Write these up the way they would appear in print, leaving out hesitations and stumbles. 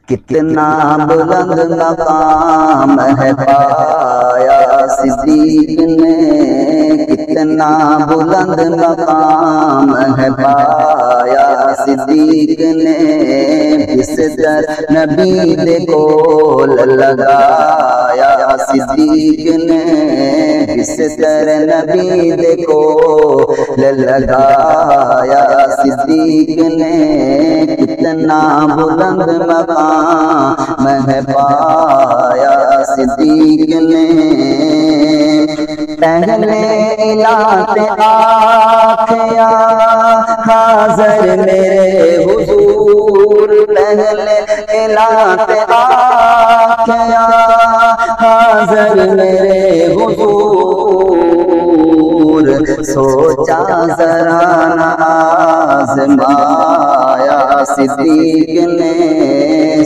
کتنا بلند مقام ہے پایا صدیق نے، کتنا بلند مقام ہے پایا صدیق نے، اس در نبی کو لگایا صدیق نے، اس در نبی کو لگایا صدیق نے، کتنا بلند مقام ہے پایا صدیق نے۔ پہلے الات آنکھیا حاضر میرے حضور، پہلے الات آنکھیا حاضر میرے حضور، سوچا ذرا نہ آزمایا صدیق نے،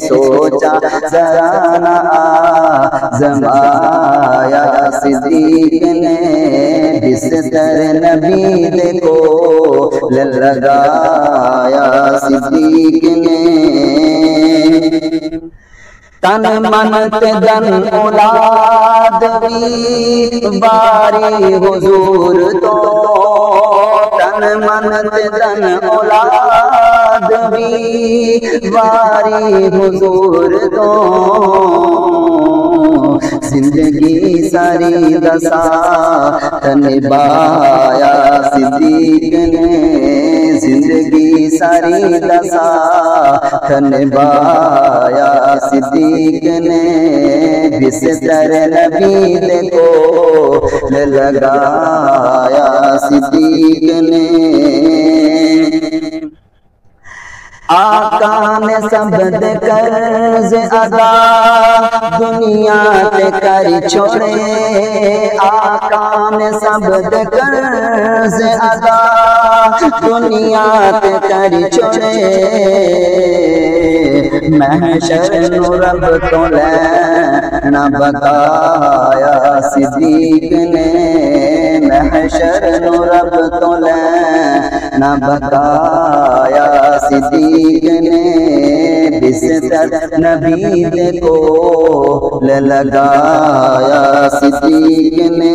سوچا ذرا نہ آزمایا صدیق نے، بستر نبی کو لگایا صدیق نے۔ تن من دن اولاد بھی باری حضور تو، تن من دن اولاد بھی باری حضور تو، زندگی ساری دسا نبھایا صدیق نے، زندگی ساری دسا نبھایا صدیق نے، بستر نبی کو لگایا صدیق نے۔ آقا نے سب قرض ادا دنیا تے کر چھوڑے، آقا نے سب قرض ادا دنیا تے کر چھوڑے، محشر نو رب تو لینا بتایا صدیق نے، محشر نو رب تو لینا بتایا صدیق نے، بستر نبی کو لگایا صدیق نے،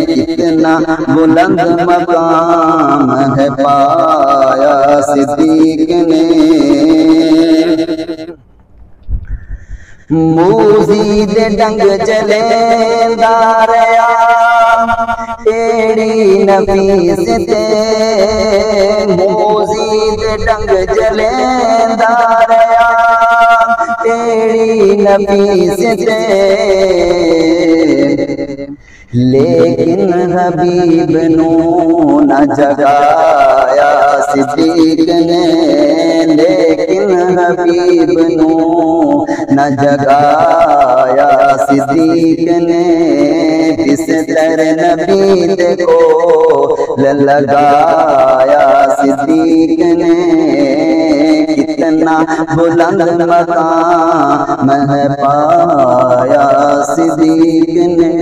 کتنا بلند مقام ہے پایا صدیق نے۔ موزی دے ڈنگ جلیندہ رہیا ایڑی نفیس تے، موزی دے ڈنگ جلیندہ رہیا ایڑی نفیس تے، لیکن حبیب نو نہ جگایا صدیق نے، لیکن حبیب نو نہ جگایا صدیق نے، بستر نبی کو لگایا صدیق نے، کتنا بلند مقام ہے پایا صدیق نے۔